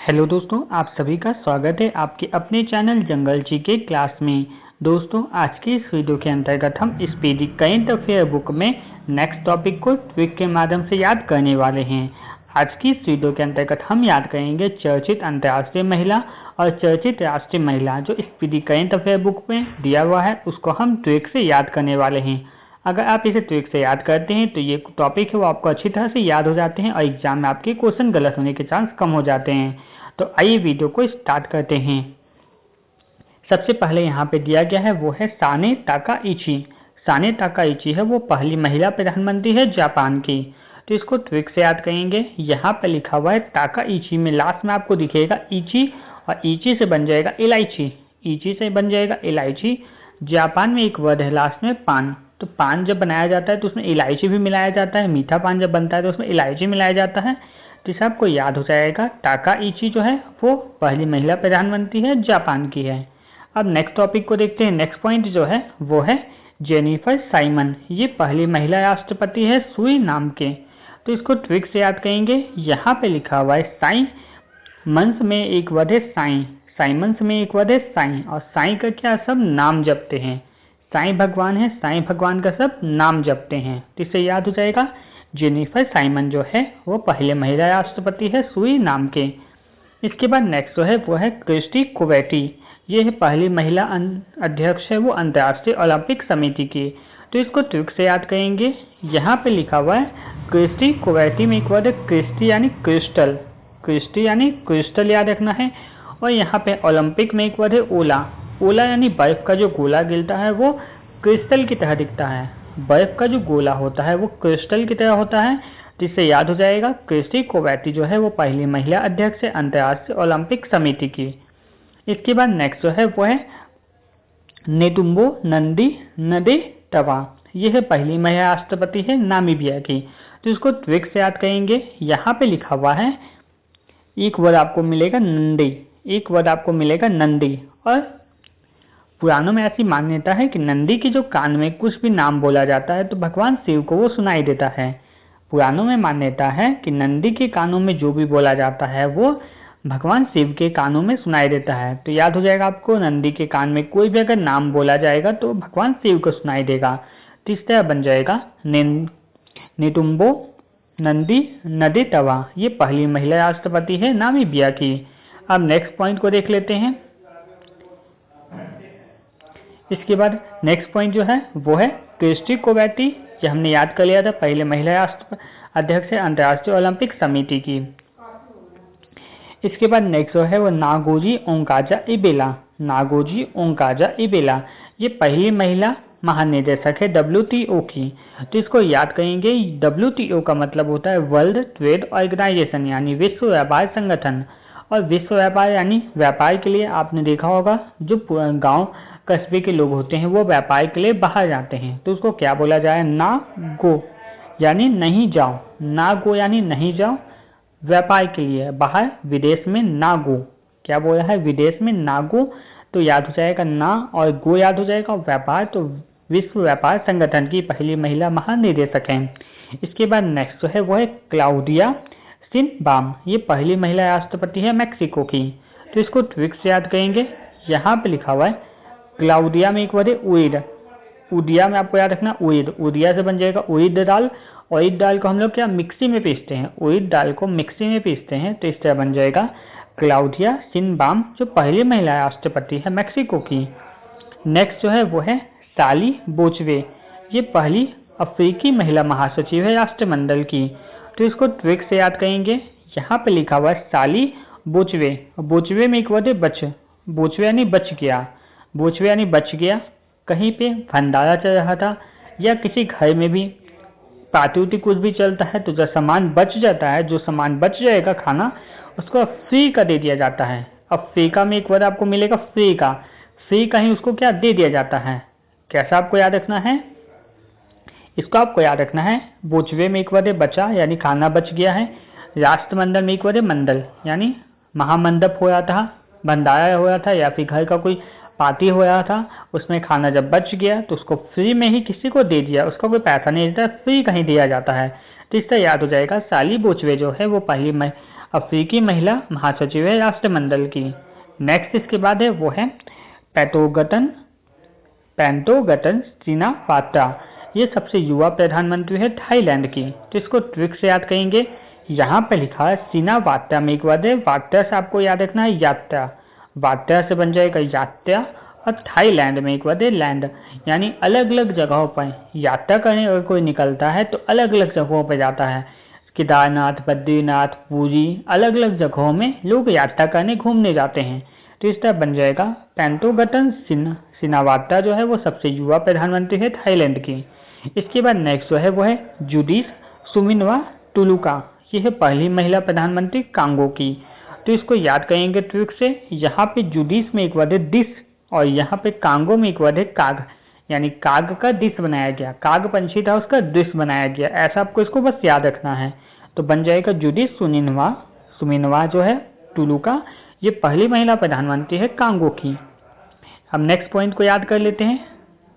Hello दोस्तों, आप सभी का स्वागत है आपके अपने चैनल जंगल जी के क्लास में। दोस्तों, आज की इस वीडियो के अंतर्गत हम स्पीडी करंट अफेयर बुक में नेक्स्ट टॉपिक को ट्विक के माध्यम से याद करने वाले हैं। आज की इस वीडियो के अंतर्गत हम याद करेंगे चर्चित अंतर्राष्ट्रीय महिला और चर्चित राष्ट्रीय महिला। जो स्पीडी करंट अफेयर बुक में दिया हुआ है उसको हम ट्विक से याद करने वाले हैं। अगर आप इसे ट्रिक से याद करते हैं तो ये टॉपिक है वो आपको अच्छी तरह से याद हो जाते हैं और एग्जाम में आपके क्वेश्चन गलत होने के चांस कम हो जाते हैं। तो आइए वीडियो को स्टार्ट करते हैं। सबसे पहले यहाँ पे दिया गया है वो है साने ताकाइची। साने ताकाइची है वो पहली महिला प्रधानमंत्री है जापान की। तो इसको ट्रिक से याद करेंगे। यहाँ पे लिखा हुआ है ताकाइची में लास्ट में आपको दिखेगा इची और इची से बन जाएगा इलायची। इची से बन जाएगा इलायची। जापान में एक वर्ड है लास्ट में पान। तो पान जब बनाया जाता है तो उसमें इलायची भी मिलाया जाता है। मीठा पान जब बनता है तो उसमें इलायची मिलाया जाता है। तो इसे आपको याद हो जाएगा। ताकाइची जो है वो पहली महिला प्रधानमंत्री है जापान की है। अब नेक्स्ट टॉपिक को देखते हैं। नेक्स्ट पॉइंट जो है वो है जेनिफर साइमन। ये पहली महिला राष्ट्रपति है सुई नाम के। तो इसको ट्रिक से याद करेंगे। यहाँ पे लिखा हुआ है साई मंस में एक वर्ड है साई। साइमंस में एक वर्ड है साई और साई का क्या सब नाम जपते हैं। साई भगवान है, साई भगवान का सब नाम जपते हैं। तो इससे याद हो जाएगा जेनिफर साइमन जो है वो पहले महिला राष्ट्रपति है सुई नाम के। इसके बाद नेक्स्ट जो है वो है क्रिस्टी कोवेटी। ये है पहली महिला अध्यक्ष है वो अंतर्राष्ट्रीय ओलंपिक समिति की। तो इसको ट्रिक से याद करेंगे। यहाँ पे लिखा हुआ है क्रिस्टी कोवेटी में एक वर्ड है क्रिस्टी यानी क्रिस्टल। क्रिस्टी यानी क्रिस्टल याद रखना है। और यहाँ पे ओलंपिक में एक वर्ड है ओला। ओला यानी बर्फ का जो गोला गिरता है वो क्रिस्टल की तरह दिखता है। बर्फ का जो गोला होता है वो क्रिस्टल की तरह होता है। जिससे याद हो जाएगा क्रिस्टी कोवेटी जो है वो पहली महिला अध्यक्ष है अंतर्राष्ट्रीय ओलंपिक समिति की। इसके बाद नेक्स्ट जो है वो है नेतुम्बो नंदी नदे टवा। ये है पहली महिला राष्ट्रपति है नामीबिया की। तो इसको ट्रिक से याद करेंगे। यहाँ पे लिखा हुआ है एक वर्ड आपको मिलेगा नंदी। एक वर्ड आपको मिलेगा नंदी। और पुराणों में ऐसी मान्यता है कि नंदी के जो कान में कुछ भी नाम बोला जाता है तो भगवान शिव को वो सुनाई देता है। पुराणों में मान्यता है कि नंदी के कानों में जो भी बोला जाता है वो भगवान शिव के कानों में सुनाई देता है। तो याद हो जाएगा आपको नंदी के कान में कोई भी अगर नाम बोला जाएगा तो भगवान शिव को सुनाई देगा। तो इस तरह बन जाएगा नेतुम्बो नंदी नदी तवा। ये पहली महिला राष्ट्रपति है नामीबिया की। अब नेक्स्ट पॉइंट को देख लेते हैं। इसके बाद नेक्स्ट पॉइंट जो है वो है क्रिस्टी कोवेटी। ये हमने याद कर लिया था पहले महिला राष्ट्र अध्यक्ष है अंतर्राष्ट्रीय ओलंपिक समिति की। इसके बाद नेक्स्ट जो है वो नागोजी ओंकाजा इबेला। नागोजी ओंकाजा इबेला ये पहली महिला महानिदेशक है WTO की। तो इसको याद करेंगे। WTO का मतलब होता है वर्ल्ड ट्रेड ऑर्गेनाइजेशन यानी विश्व व्यापार संगठन। और विश्व व्यापार यानी व्यापार के लिए आपने देखा होगा जो गांव कस्बे के लोग होते हैं वो व्यापार के लिए बाहर जाते हैं तो उसको क्या बोला जाए ना गो यानी नहीं जाओ। ना गो यानी नहीं जाओ व्यापार के लिए बाहर विदेश में ना गो। क्या बोला है विदेश में ना गो। तो याद हो जाएगा ना और गो याद हो जाएगा व्यापार। तो विश्व व्यापार संगठन की पहली महिला महानिदेशक है। इसके बाद नेक्स्ट जो है वो है क्लाउडिया शिनबाम। ये पहली महिला राष्ट्रपति है मैक्सिको की। तो इसको ट्रिक से याद करेंगे। यहाँ पे लिखा हुआ है क्लाउडिया में एक वर्ड है उड़ीद। उड़िया में आपको याद रखना उड़ीद। उड़िया से बन जाएगा उड़ीद दाल। उड़ीद दाल को हम लोग क्या मिक्सी में पीसते हैं। उड़ीद दाल को मिक्सी में पीसते हैं तो इस तरह बन जाएगा क्लाउडिया शिनबाम जो पहली महिला राष्ट्रपति है मैक्सिको की। नेक्स्ट जो है वो है साली बोचवे। ये पहली अफ्रीकी महिला महासचिव है राष्ट्रमंडल की। तो इसको ट्रिक से याद करेंगे। यहाँ पे लिखा हुआ है साली बोचवे। बोचवे में एक वर्ड है बच। बोचवे यानी बच गया। बोचवे यानी बच गया। कहीं पे भंडारा चल रहा था या किसी घर में भी पार्टी उटी कुछ भी चलता है तो जो सामान बच जाता है जो सामान बच जाएगा खाना उसको फ्री का दे दिया जाता है। अब फ्री का में एक वर्ड आपको मिलेगा फ्री का। फ्री का ही उसको क्या दे दिया जाता है। कैसा आपको याद रखना है इसको आपको याद रखना है। बोचवे में एक वर्ड है बचा यानी खाना बच गया है। राष्ट्रमंडल में एक वर्ड है मंडल यानी महामंडप हो रहा था भंडारा हो रहा था या फिर घर का कोई पार्टी हो रहा था उसमें खाना जब बच गया तो उसको फ्री में ही किसी को दे दिया। उसका कोई पैसा नहीं देता फ्री कहीं दिया जाता है। तो इससे याद हो जाएगा साली बोचवे जो है वो पहली अफ्रीकी महिला महासचिव है राष्ट्रमंडल की। नेक्स्ट इसके बाद है वो है पेंटोगटन सिनावात्रा, ये सबसे युवा प्रधानमंत्री है थाईलैंड की। तो इसको ट्रिक से याद करेंगे। यहाँ पे लिखा है सिनावात्रा में एक वर्ड है, वात्रा से आपको याद रखना है यात्रा, वात्रा से बन जाएगा यात्रा, और थाईलैंड में एक वर्ड है लैंड, यानी अलग अलग जगहों पर यात्रा करने अगर कोई निकलता है तो अलग अलग जगहों पर जाता है। केदारनाथ, बद्रीनाथ, पुरी, अलग अलग जगहों में लोग यात्रा करने घूमने जाते हैं। तो इस तरह बन जाएगा पेंटोगटन सिनावात्रा जो है वो सबसे युवा प्रधानमंत्री है थाईलैंड की। इसके बाद नेक्स्ट जो है वो है जुडिस सुमिनवा टुलुका, ये है पहली महिला प्रधानमंत्री कांगो की। तो इसको याद करेंगे ट्रिक से। यहाँ पे जुडिस में एक वर्ड है डिश, और यहाँ पे कांगो में एक वर्ड है काग, यानी काग का डिश बनाया गया, काग पंछी था उसका डिश बनाया गया, ऐसा आपको इसको बस याद रखना है। तो बन जाएगा जुडिस सुमिनवा जो है टुलुका, ये पहली महिला प्रधानमंत्री है कांगो की। हम नेक्स्ट पॉइंट को याद कर लेते हैं,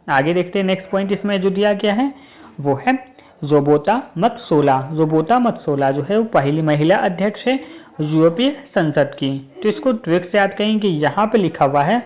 आगे देखते हैं। नेक्स्ट पॉइंट इसमें जो दिया गया है वो है जोबोता मत्सोला। जोबोता मत्सोला जो है वो पहली महिला अध्यक्ष है यूरोपीय संसद की। तो इसको ट्रिक से याद करेंगे। यहाँ पे लिखा हुआ है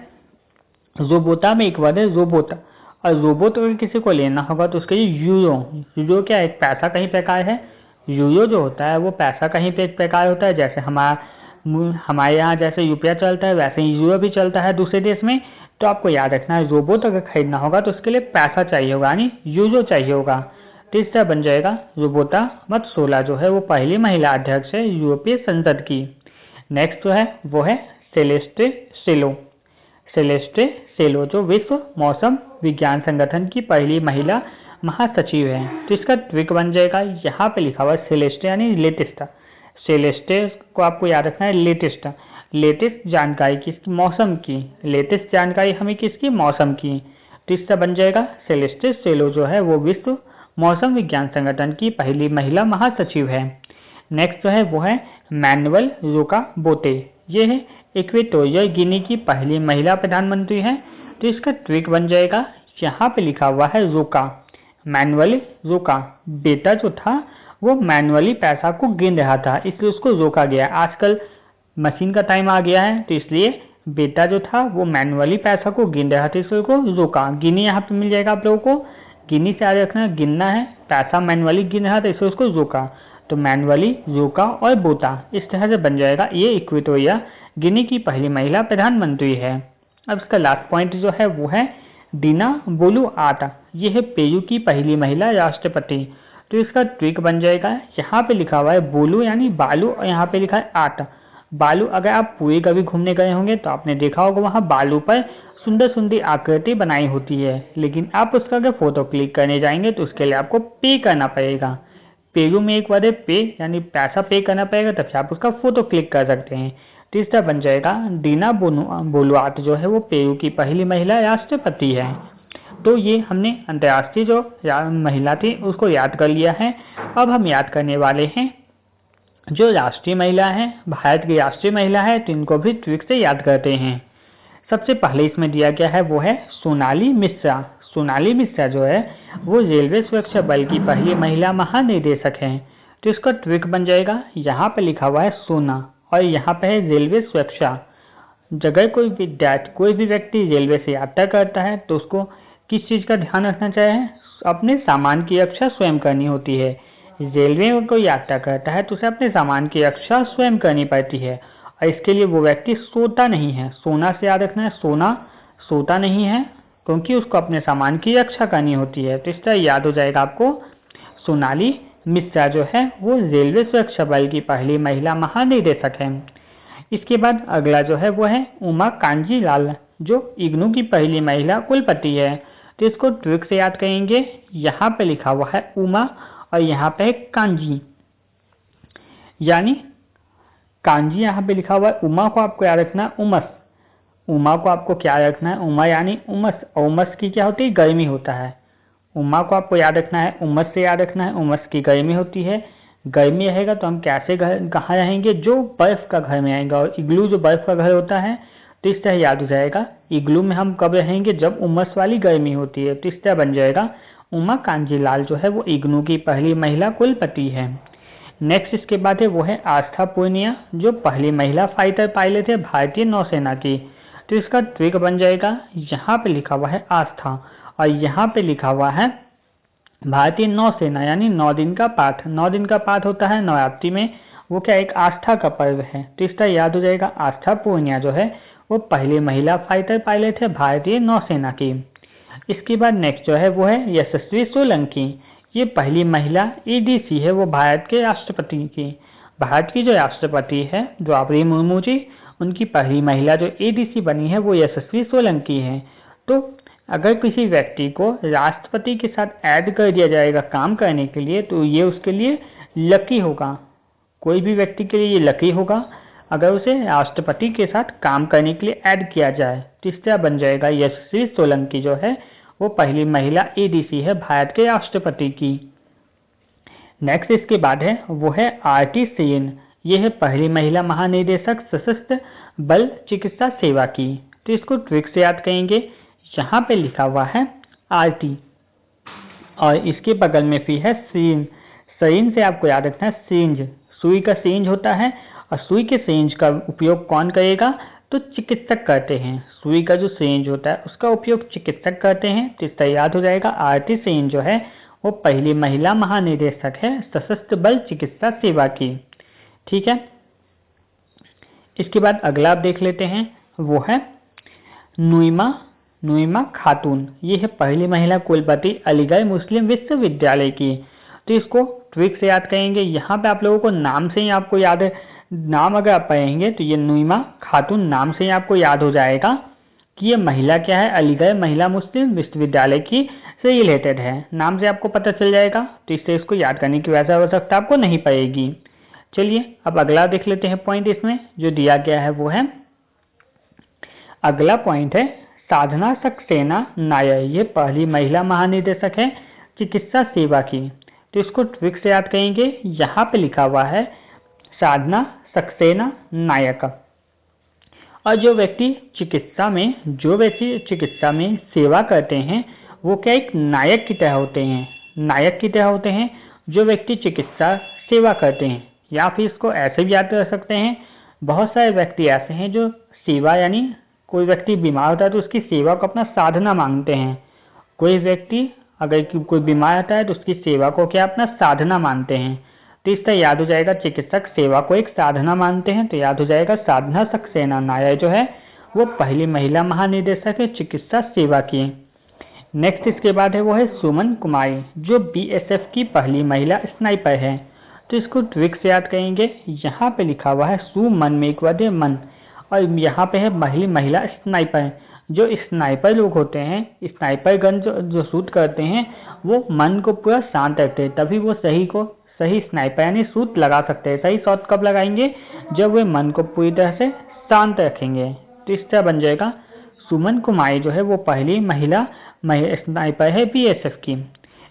जोबोता में एक वर्ड है जोबोता, और रोबोट अगर किसी को लेना होगा तो उसके लिए यूरो क्या एक पैसा का ही प्रकार है। यूरो जो होता है वो पैसा का ही एक प्रकार होता है। जैसे हमारे यहाँ जैसे रुपया चलता है वैसे ही यूरो भी चलता है दूसरे देश में। तो आपको याद रखना है रोबोट अगर खरीदना होगा तो उसके लिए पैसा चाहिए होगा, यानी यूरो चाहिए होगा। तो इस तरह बन जाएगा रोबोता मत्सोला जो है वो पहली महिला अध्यक्ष है यूरोपीय संसद की। नेक्स्ट जो है वो है सेलेस्टे सेलो जो विश्व मौसम विज्ञान संगठन की पहली महिला महासचिव है। तो इसका ट्रिक बन जाएगा, यहाँ पे लिखा हुआ सेलेस्टे यानी लेटेस्ट। सेलेस्टे को आपको याद रखना है लेटेस्ट जानकारी किसकी, मौसम की। लेटेस्ट जानकारी हमें किसकी, मौसम की। तो इसका बन जाएगा सेलेस्टे सेलो जो है वो विश्व मौसम विज्ञान संगठन की पहली महिला महासचिव है। नेक्स्ट जो है वो है मैनुअल रोका बोटे, ये है इक्वेटोरियल गिनी की पहली महिला प्रधानमंत्री है। तो इसका ट्रिक बन जाएगा, यहाँ पे लिखा हुआ है रोका, मैनुअली रोका। बेटा जो था वो मैनुअली पैसा को गिन रहा था इसलिए उसको रोका गया। आजकल मशीन का टाइम आ गया है तो इसलिए बेटा जो था वो मैनुअली पैसा को गिन रहा था इसलिए उसको रोका। गिनी यहाँ पे मिल जाएगा आप लोगों को, गिनी से याद रखना, गिनना है, पैसा मैनुअली गिन रहा था इसलिए उसको रोका। तो मैनुअली रोका और बोता, इस तरह से बन जाएगा ये इक्वेटोरिया गिनी की पहली महिला प्रधानमंत्री है। अब इसका लास्ट पॉइंट जो है वो है दीना बोलुआर्ट, ये है पेरू की पहली महिला राष्ट्रपति। तो इसका ट्रिक बन जाएगा, यहाँ पे लिखा हुआ है बोलू यानी बालू, और यहाँ पे लिखा है आर्ट बालू। अगर आप पूरी कभी घूमने गए होंगे तो आपने देखा होगा वहाँ बालू पर सुंदर सुंदर आकृति बनाई होती है, लेकिन आप उसका अगर फोटो क्लिक करने जाएंगे तो उसके लिए आपको पे करना पड़ेगा। पेरू में एक वर्ड है पे, यानी पैसा पे करना पड़ेगा तब से आप उसका फोटो क्लिक कर सकते हैं। तीसरा बन जाएगा दीना बोलुआर्ट जो है वो पेरू की पहली महिला राष्ट्रपति है। तो ये हमने अंतर्राष्ट्रीय जो महिला थी उसको याद कर लिया है। अब हम याद करने वाले हैं जो राष्ट्रीय महिला है, भारत की राष्ट्रीय महिला है, तो इनको भी ट्रिक से याद करते हैं। सबसे पहले इसमें दिया गया है वो है सोनाली मिश्रा। सोनाली मिश्रा जो है वो रेलवे सुरक्षा बल की पहली महिला महानिदेशक हैं। तो इसका ट्रिक बन जाएगा, यहाँ पे लिखा हुआ है सोना और यहाँ पे है रेलवे सुरक्षा। जगह कोई भी व्यक्ति रेलवे से यात्रा करता है तो उसको किस चीज़ का ध्यान रखना चाहिए, अपने सामान की रक्षा स्वयं करनी होती है। रेलवे में कोई यात्रा करता है तो उसे अपने सामान की रक्षा स्वयं करनी पड़ती है, और इसके लिए वो व्यक्ति सोता नहीं है। सोना से याद रखना है, सोना सोता नहीं है क्योंकि उसको अपने सामान की रक्षा करनी होती है। तो इस तरह याद हो जाएगा आपको। सोनाली मिश्रा जो है वो रेलवे सुरक्षा बल की पहली महिला महानिदेशक है। इसके बाद अगला जो है वो है उमा कांजी लाल जो इग्नू की पहली महिला कुलपति है। तो इसको ट्रिक से याद करेंगे, यहाँ पे लिखा हुआ है उमा और यहाँ पे है कांजी, यानी कांजी यहाँ पे लिखा हुआ है। उमा को आपको याद रखना है उमस, उमा को आपको क्या रखना है, उमा यानी उमस, और उमस की क्या होती है, गर्मी होता है। उमा को आपको याद रखना है, उमस से याद रखना है, उमस की गर्मी होती है। गर्मी रहेगा तो हम कैसे कहाँ रहेंगे, जो बर्फ का घर में आएगा, और इग्लू जो बर्फ का घर होता है। तो इस तरह याद हो जाएगा, इग्लू में हम कब रहेंगे, जब उमस वाली गर्मी होती है। तो इस तरह बन जाएगा उमा कांजी लाल जो है वो इग्नू की पहली महिला कुलपति है। नेक्स्ट इसके बाद है वो है आस्था पूर्णिया, जो पहली महिला फाइटर पायलट है भारतीय नौसेना की। तो इसका ट्रिक बन जाएगा, यहाँ पे लिखा हुआ है आस्था और यहाँ पे लिखा हुआ है भारतीय नौसेना, यानी 9 दिन का पाठ। 9 दिन का पाठ होता है नवरात्रि में, वो क्या एक आस्था का पर्व है। तो इसका याद हो जाएगा, आस्था पूर्णिया जो है वो पहली महिला फाइटर पायलट है भारतीय नौसेना की। इसके बाद नेक्स्ट जो है वो है यशस्वी सोलंकी, ये पहली महिला एडीसी है, वो भारत के राष्ट्रपति की। भारत की जो राष्ट्रपति है द्रौपदी मुर्मू जी, उनकी पहली महिला जो एडीसी बनी है वो यशस्वी सोलंकी है। तो अगर किसी व्यक्ति को राष्ट्रपति के साथ ऐड कर दिया जाएगा काम करने के लिए, तो ये उसके लिए लकी होगा। कोई भी व्यक्ति के लिए ये लकी होगा अगर उसे राष्ट्रपति के साथ काम करने के लिए ऐड किया जाए। तो इस तरह बन जाएगा यशस्वी सोलंकी जो है वो पहली महिला एडीसी है भारत के राष्ट्रपति की। नेक्स्ट इसके बाद है वो है आरती सेन, ये है पहली महिला महानिदेशक सशस्त्र बल चिकित्सा सेवा की। तो इसको ट्रिक से याद करेंगे, यहाँ पे लिखा हुआ है आरती और इसके बगल में भी है सीन। सीन से आपको याद रखना है सींज, सुई का सींज होता है और सुई के सींज का उपयोग कौन करेगा, तो चिकित्सक करते हैं। सुई का जो सींज होता है उसका उपयोग चिकित्सक करते हैं। तो इसका याद हो जाएगा आरती सेन जो है वो पहली महिला महानिदेशक है सशस्त्र बल चिकित्सा सेवा की। ठीक है, इसके बाद अगला आप देख लेते हैं वो है नुईमा खातून, ये है पहली महिला कुलपति अलीगढ़ मुस्लिम विश्वविद्यालय की। तो इसको ट्रिक से याद करेंगे, यहाँ पे आप लोगों को नाम से ही आपको याद है, नाम अगर आप पढ़ेंगे तो ये नुईमा खातून नाम से ही आपको याद हो जाएगा कि ये महिला क्या है, अलीगढ़ महिला मुस्लिम विश्वविद्यालय की से रिलेटेड है। नाम से आपको पता चल जाएगा, तो इससे इसको याद करने की वैसे आवश्यकता आपको नहीं पड़ेगी। चलिए अब अगला देख लेते हैं पॉइंट इसमें जो दिया गया है वो है, अगला पॉइंट है साधना सक्सेना नायर, ये पहली महिला महानिदेशक है चिकित्सा सेवा की। तो इसको ट्रिक से याद करेंगे, यहाँ पे लिखा हुआ है साधना सक्सेना नायक। और जो व्यक्ति चिकित्सा में सेवा करते हैं वो क्या एक नायक की तरह होते हैं, नायक की तरह होते हैं जो व्यक्ति चिकित्सा सेवा करते हैं। या फिर इसको ऐसे भी याद कर सकते हैं, बहुत सारे व्यक्ति ऐसे हैं जो सेवा, यानी कोई व्यक्ति बीमार होता है तो उसकी सेवा को अपना साधना मानते हैं। कोई व्यक्ति अगर कोई बीमार रहता है तो उसकी सेवा को क्या अपना साधना मानते हैं। तो इसका याद हो जाएगा, चिकित्सक सेवा को एक साधना मानते हैं, तो याद हो जाएगा साधना सक्सेना नायर जो है वो पहली महिला महानिदेशक है चिकित्सा सेवा की। नेक्स्ट इसके बाद है वो है सुमन कुमारी, जो बीएसएफ की पहली महिला स्नाइपर है। तो इसको ट्रिक से याद करेंगे, यहाँ पे लिखा हुआ है सुमन में एक वर्ड है मन, और यहाँ पे है पहली महिला स्नाइपर। जो स्नाइपर लोग होते हैं, स्नाइपर गन जो शूट करते हैं वो मन को पूरा शांत रखते हैं, तभी वो सही स्नाइपर यानी शूट लगा सकते हैं। सही शॉट कब लगाएंगे, जब वे मन को पूरी तरह से शांत रखेंगे। तो इस तरह बन जाएगा सुमन कुमारी जो है वो पहली महिला स्नाइपर है बीएसएफ की।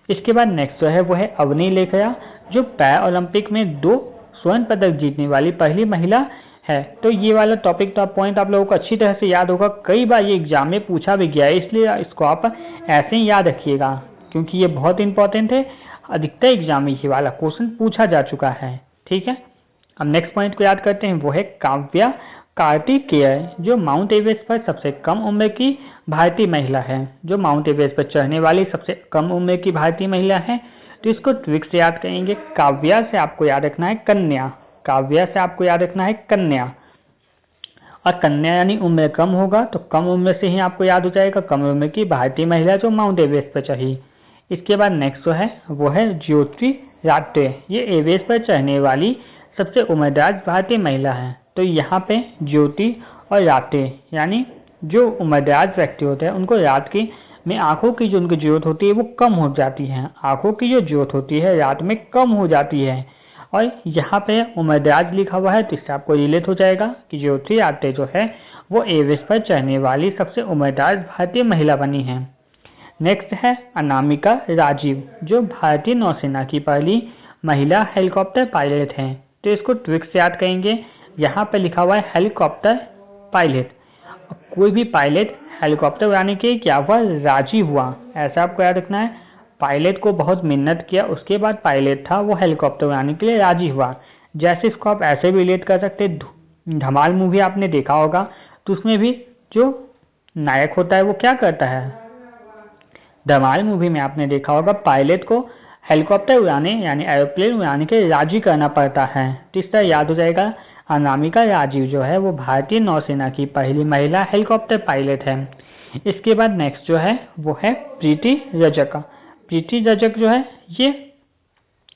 इसके बाद नेक्स्ट जो है वो है अवनी लेखरा, जो पैरा ओलंपिक में 2 स्वर्ण पदक जीतने वाली पहली महिला है। तो ये वाला टॉपिक तो पॉइंट आप लोगों को अच्छी तरह से याद होगा, कई बार ये एग्जाम में पूछा भी गया है, इसलिए इसको आप ऐसे ही याद रखिएगा क्योंकि ये बहुत इंपॉर्टेंट है। अधिकतर एग्जाम में ये वाला क्वेश्चन पूछा जा चुका है। ठीक है, अब नेक्स्ट पॉइंट को याद करते हैं, वो है काव्या कार्तिकेय, जो माउंट एवरेस्ट पर सबसे कम उम्र की भारतीय महिला है। जो माउंट एवरेस्ट पर चढ़ने वाली सबसे कम उम्र की भारतीय महिला है। तो इसको ट्रिक से याद करेंगे, काव्या से आपको याद रखना है कन्या, काव्या से आपको याद रखना है कन्या, और कन्या यानी उम्र कम होगा तो कम उम्र से ही आपको याद हो जाएगा कम उम्र की भारतीय महिला जो माउंट एवरेस्ट पर चढ़ी। इसके बाद नेक्स्ट जो है वो है ज्योति रात्रे, ये एवरेस्ट पर चढ़ने वाली सबसे उम्रदराज भारतीय महिला है। तो यहाँ पे ज्योति और रात्रे यानी जो उम्रदराज व्यक्ति होते हैं उनको रात की में आंखों की जो उनकी ज्योत होती है वो कम हो जाती है, आंखों की जो ज्योत होती है रात में कम हो जाती है। और यहाँ पे उम्रदराज लिखा हुआ है तो इससे आपको रिलेट हो जाएगा कि ज्योति रात्रे जो है वो एवरेस्ट पर चढ़ने वाली सबसे उम्रदराज भारतीय महिला बनी है। नेक्स्ट है अनामिका राजीव, जो भारतीय नौसेना की पहली महिला हेलीकॉप्टर पायलट हैं। तो इसको ट्रिक से याद करेंगे, यहाँ पे लिखा हुआ है हेलीकॉप्टर पायलट, कोई भी पायलट हेलीकॉप्टर उड़ाने के क्या हुआ राजी हुआ, ऐसा आपको याद रखना है। पायलट को बहुत मिन्नत किया, उसके बाद पायलट था वो हेलीकॉप्टर उड़ाने के लिए राजी हुआ। जैसे इसको आप ऐसे भी रिलेट कर सकते हैं, धमाल मूवी आपने देखा होगा, तो उसमें भी जो नायक होता है वो क्या करता है, धमाल मूवी में आपने देखा होगा पायलट को हेलीकॉप्टर उड़ाने यानी एरोप्लेन उड़ाने के लिए राजी करना पड़ता है। तीसरा याद हो जाएगा, अनामिका राजीव जो है वो भारतीय नौसेना की पहली महिला हेलीकॉप्टर पायलट है। इसके बाद नेक्स्ट जो है वो है प्रीति रजक। प्रीति रजक जो है ये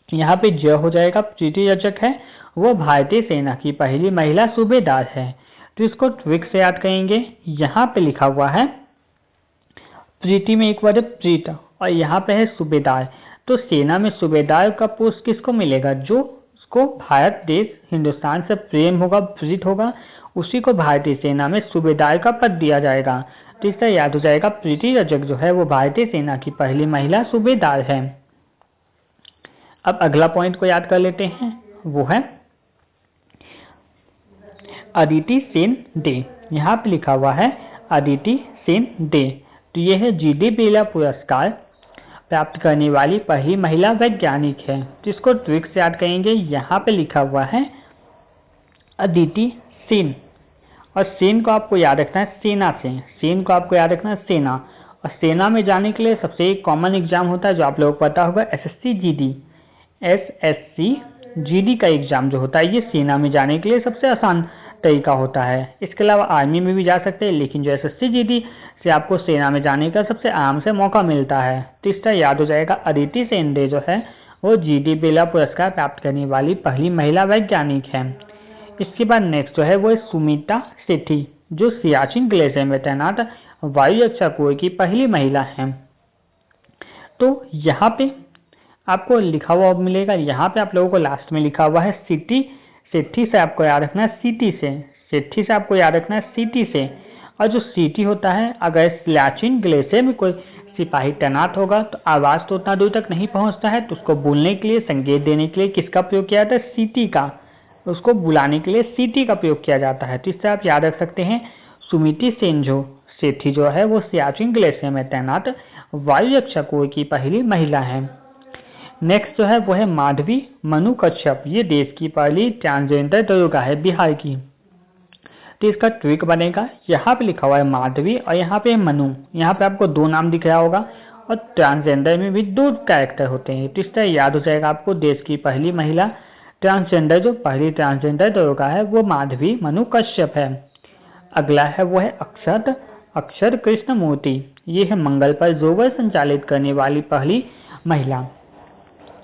यहाँ पे ज हो जाएगा, प्रीति रजक है वो भारतीय सेना की पहली महिला सूबेदार है। तो इसको ट्रिक से याद करेंगे, यहाँ पे लिखा हुआ है प्रीति में एक वर्ड है प्रीत और यहाँ पे है सूबेदार। तो सेना में सूबेदार का पोस्ट किसको मिलेगा, जो उसको भारत देश हिंदुस्तान से प्रेम होगा, प्रीत होगा, उसी को भारतीय सेना में सूबेदार का पद दिया जाएगा। तो इससे याद हो जाएगा प्रीति रजक जो है वो भारतीय सेना की पहली महिला सूबेदार है। अब अगला पॉइंट को याद कर लेते हैं, वो है अदिति सेन डे। यहाँ पे लिखा हुआ है अदिति सेन डे। तो यह है जीडी बिरला पुरस्कार प्राप्त करने वाली पहली महिला वैज्ञानिक है। तो इसको ट्रिक से याद करेंगे, यहाँ पे लिखा हुआ है अदिति सेन और सेन को आपको याद रखना है सेना से, सेन को आपको याद रखना है सेना। और सेना में जाने के लिए सबसे कॉमन एग्जाम होता है जो आप लोगों को पता होगा एसएससी जीडी। एसएससी जीडी का एग्जाम जो होता है ये सेना में जाने के लिए सबसे आसान तरीका होता है। इसके अलावा आर्मी में भी जा सकते हैं, लेकिन जो एसएससी जीडी से आपको सेना में जाने का सबसे आराम से मौका मिलता है। तो इसका याद हो जाएगा अदिति सेन डे जो है वो जीडी बिरला पुरस्कार प्राप्त करने वाली पहली महिला वैज्ञानिक है। इसके बाद नेक्स्ट जो है वो सुमिता सेठी जो सियाचिन ग्लेशियर में तैनात वायु रक्षा कोर की पहली महिला है। तो यहाँ पे आपको लिखा हुआ मिलेगा, यहाँ पे आप लोगों को लास्ट में लिखा हुआ है सिटी, सेठी से आपको याद रखना है सिटी से, सेठी से आपको याद रखना है सिटी से। और जो सिटी होता है, अगर सियाचिन ग्लेशियर में कोई सिपाही तैनात होगा तो आवाज़ तो उतना दूर तक नहीं पहुंचता है, तो उसको बोलने के लिए, संकेत देने के लिए किसका प्रयोग किया जाता है, सिटी का। उसको बुलाने के लिए सिटी का प्रयोग किया जाता है। तो इससे आप याद रख सकते हैं सुमिति सेन जो सेठी जो है वो सियाचिन ग्लेशियर में तैनात वायु रक्षा कोर की पहली महिला है। नेक्स्ट जो है वो है माधवी मनु कश्यप, ये देश की पहली ट्रांसजेंडर दरोगा है बिहार की। तो इसका ट्रिक बनेगा, यहाँ पे लिखा हुआ है माधवी और यहाँ पे मनु, यहाँ पे आपको दो नाम दिख रहा होगा और ट्रांसजेंडर में भी दो कैरेक्टर होते हैं। तो इससे याद हो जाएगा आपको देश की पहली महिला ट्रांसजेंडर, जो पहली ट्रांसजेंडर दरोगा है वो माधवी मनु कश्यप है। अगला है वो है अक्षर कृष्ण मूर्ति, ये है मंगल पर रोवर संचालित करने वाली पहली महिला।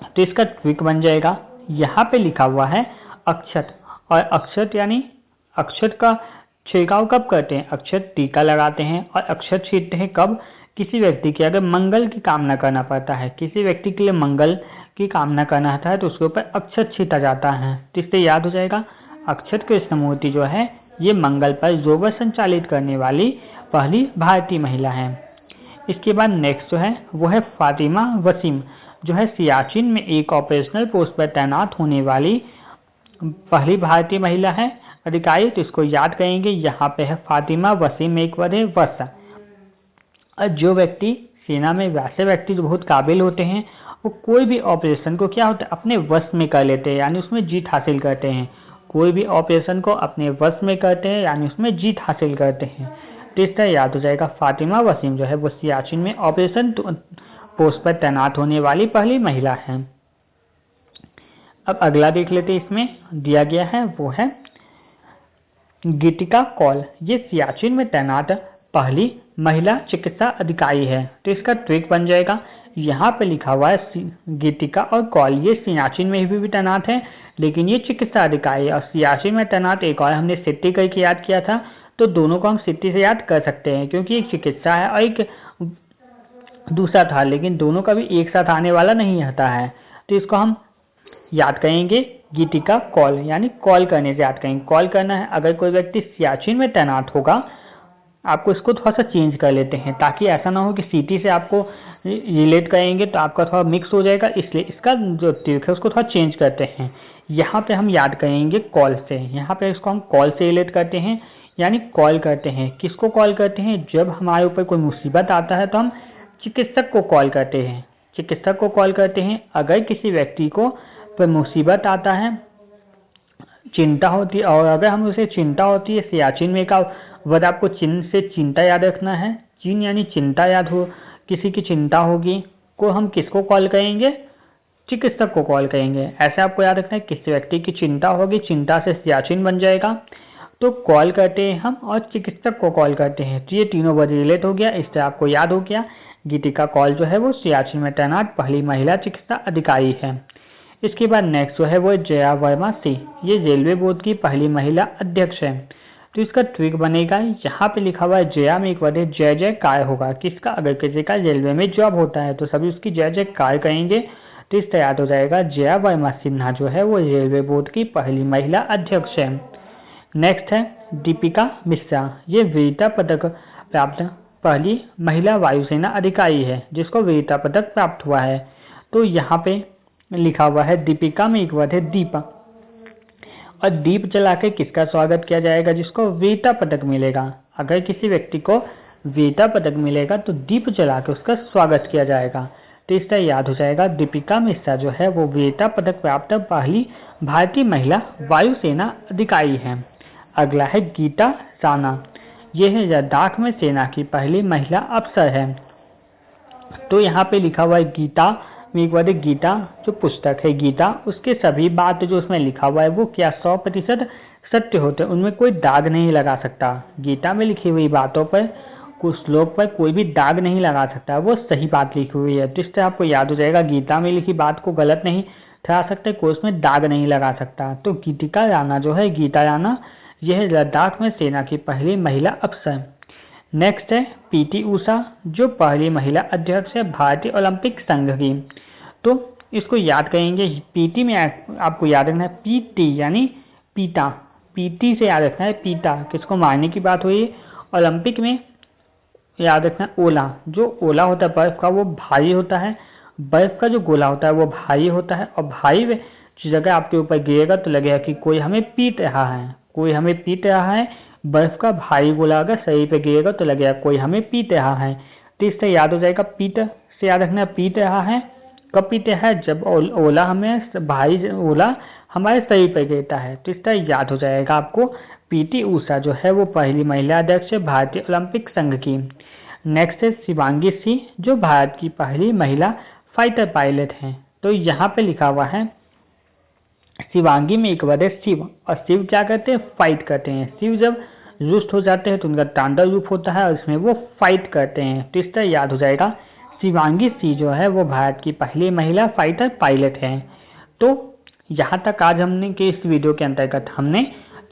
तो इसका ट्रिक बन जाएगा, यहाँ पे लिखा हुआ है अक्षत, और अक्षत यानी अक्षत का छिड़काव कब करते हैं, अक्षत टीका लगाते हैं और अक्षत छींटते हैं कब, किसी व्यक्ति की अगर मंगल की कामना करना पड़ता है, किसी व्यक्ति के लिए मंगल की कामना करना होता है तो उसके ऊपर अक्षत छींटा जाता है। तो इससे याद हो जाएगा अक्षत कृष्ण मूर्ति जो है ये मंगल पर रोवर संचालित करने वाली पहली भारतीय महिला है। इसके बाद नेक्स्ट जो है वो है फातिमा वसीम, जो है सियाचिन में एक ऑपरेशनल पोस्ट पर तैनात होने वाली पहली भारतीय महिला है अधिकारी। तो इसको याद करेंगे, यहाँ पे है फातिमा वसीम, एक वर्ड है वस। और जो व्यक्ति सेना में, वैसे व्यक्ति जो बहुत काबिल होते हैं वो कोई भी ऑपरेशन को क्या होता है अपने वश में कर लेते हैं, यानी उसमें जीत हासिल करते हैं। कोई भी ऑपरेशन को अपने वश में करते हैं यानी उसमें जीत हासिल करते हैं। तो इसका याद हो जाएगा फातिमा वसीम जो है वो सियाचिन में ऑपरेशन पोस्ट पर तैनात होने वाली पहली महिला है। अब अगला देख लेते हैं, इसमें दिया गया है वो है गीतिका कौल, ये सियाचिन में तैनात पहली महिला चिकित्सा अधिकारी है। तो इसका ट्रिक बन जाएगा, यहाँ पे लिखा हुआ है गीतिका और कौल ये सियाचिन में भी तैनात है, लेकिन ये चिकित्सा अधिकारी और सियाचिन में तैनात एक और हमने सिटी करके याद किया था, तो दोनों को हम सिटी से याद कर सकते हैं क्योंकि एक चिकित्सा है और एक दूसरा था, लेकिन दोनों का भी एक साथ आने वाला नहीं आता है। तो इसको हम याद करेंगे गीतिका कॉल, यानी कॉल करने से याद करेंगे। कॉल करना है, अगर कोई व्यक्ति सियाचिन में तैनात होगा, आपको इसको थोड़ा सा चेंज कर लेते हैं ताकि ऐसा ना हो कि सिटी से आपको रिलेट करेंगे तो आपका थोड़ा मिक्स हो जाएगा, इसलिए इसका जो ट्रिक है उसको थोड़ा चेंज करते हैं। यहाँ पे हम याद करेंगे कॉल से, यहाँ पे इसको हम कॉल से रिलेट करते हैं, यानी कॉल करते हैं। किसको कॉल करते हैं, जब हमारे ऊपर कोई मुसीबत आता है तो हम चिकित्सक को कॉल करते हैं। चिकित्सक को कॉल करते हैं। अगर किसी व्यक्ति को पर मुसीबत आता है, चिंता होती है, और अगर हम उसे चिंता होती है, सियाचिन में का वर्ड आपको चिन्ह से चिंता याद रखना है। चिन्ह यानी चिंता याद हो, किसी की चिंता होगी को हम किसको कॉल करेंगे? चिकित्सक को कॉल करेंगे। ऐसे आपको याद रखना है, किसी व्यक्ति की चिंता होगी, चिंता से सियाचिन बन जाएगा, तो कॉल करते हैं हम और चिकित्सक को कॉल करते हैं। तो ये तीनों वर्ड रिलेट हो गया, इससे आपको याद हो गया गीतिका कौल जो है वो सियाचिन में तैनात पहली महिला चिकित्सा अधिकारी है। इसके बाद नेक्स्ट जो है वो जया वर्मा सिंह, ये रेलवे बोर्ड की पहली महिला अध्यक्ष है। तो इसका ट्रिक बनेगा, यहाँ पे लिखा हुआ है जया में एक वर्ड है जय जयकार होगा। किसका? अगर किसी का रेलवे में जॉब होता है तो सभी उसकी जय जयकार कहेंगे। तो इससे याद हो जाएगा जया वर्मा सिन्हा जो है वो रेलवे बोर्ड की पहली महिला अध्यक्ष है। नेक्स्ट है दीपिका मिश्रा, ये वीरता पदक प्राप्त पहली महिला वायुसेना अधिकारी है जिसको वीरता पदक प्राप्त हुआ है। तो यहाँ पे लिखा हुआ है दीपिका में एक वर्ड है दीप, और दीप जला के किसका स्वागत किया जाएगा? जिसको वीरता पदक मिलेगा। अगर किसी व्यक्ति को वीरता पदक मिलेगा तो दीप जला के उसका स्वागत किया जाएगा। तो इससे याद हो जाएगा दीपिका मिश्रा जो है वो वीरता पदक प्राप्त पहली भारतीय महिला वायुसेना अधिकारी है। अगला है गीता राणा, यह है लद्दाख में सेना की पहली महिला अफसर है। तो यहाँ पे लिखा हुआ है गीता में एक वर्ड गीता, जो पुस्तक है गीता, उसके सभी बात जो उसमें लिखा हुआ है वो क्या 100% सत्य होते हैं, उनमें कोई दाग नहीं लगा सकता। गीता में लिखी हुई बातों पर, कुछ श्लोक पर कोई भी दाग नहीं लगा सकता, वो सही बात लिखी हुई है। तो इससे आपको याद हो जाएगा गीता में लिखी बात को गलत नहीं ठहरा सकते, कोई उसमें दाग नहीं लगा सकता। तो गीतिका राणा जो है, गीता राणा, यह लद्दाख में सेना की पहली महिला अफसर। नेक्स्ट है पीटी उषा, जो पहली महिला अध्यक्ष है भारतीय ओलंपिक संघ की। तो इसको याद करेंगे, पीटी में आपको याद रखना है पीटी यानी पीता, पीटी से याद रखना है पीता, किसको मारने की बात हुई। ओलंपिक में याद रखना ओला, जो ओला होता है बर्फ का वो भारी होता है, बर्फ का जो गोला होता है वो भारी होता है, और भारी जगह आपके ऊपर गिरेगा तो लगेगा कि कोई हमें पीट रहा है, कोई हमें पीट रहा है। बर्फ का भारी गोला अगर शरीर पे गिरेगा तो लगेगा कोई हमें पीट रहा है। तो इससे याद हो जाएगा पीट से याद रखना पीट रहा है। कब पीट रहा है? जब ओला हमें भारी ओला हमारे शरीर पर गिरता है। तो इससे याद हो जाएगा आपको पीटी उषा जो है वो पहली महिला अध्यक्ष है भारतीय ओलंपिक संघ की। नेक्स्ट है शिवांगी सिंह, जो भारत की पहली महिला फाइटर पायलट है। तो यहाँ पे लिखा हुआ है शिवांगी में एक वर्ड है शिव, और शिव क्या करते हैं? फाइट करते हैं। शिव जब रुष्ट हो जाते हैं तो उनका तांडव रूप होता है और इसमें वो फाइट करते हैं। तो इस तरह याद हो जाएगा शिवांगी सिंह जो है वो भारत की पहली महिला फाइटर पायलट है। तो यहाँ तक आज हमने के इस वीडियो के अंतर्गत हमने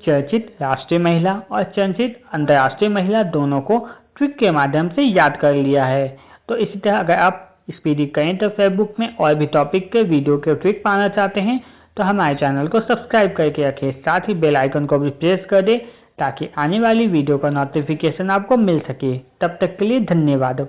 चर्चित राष्ट्रीय महिला और चर्चित अंतर्राष्ट्रीय महिला दोनों को ट्रिक के माध्यम से याद कर लिया है। तो इसी तरह अगर आप स्पीडी करेंट अफेयर बुक में और भी टॉपिक के वीडियो के ट्रिक पाना चाहते हैं तो हमारे चैनल को सब्सक्राइब करके रखें, साथ ही बेल आइकन को भी प्रेस कर दें ताकि आने वाली वीडियो का नोटिफिकेशन आपको मिल सके। तब तक के लिए धन्यवाद।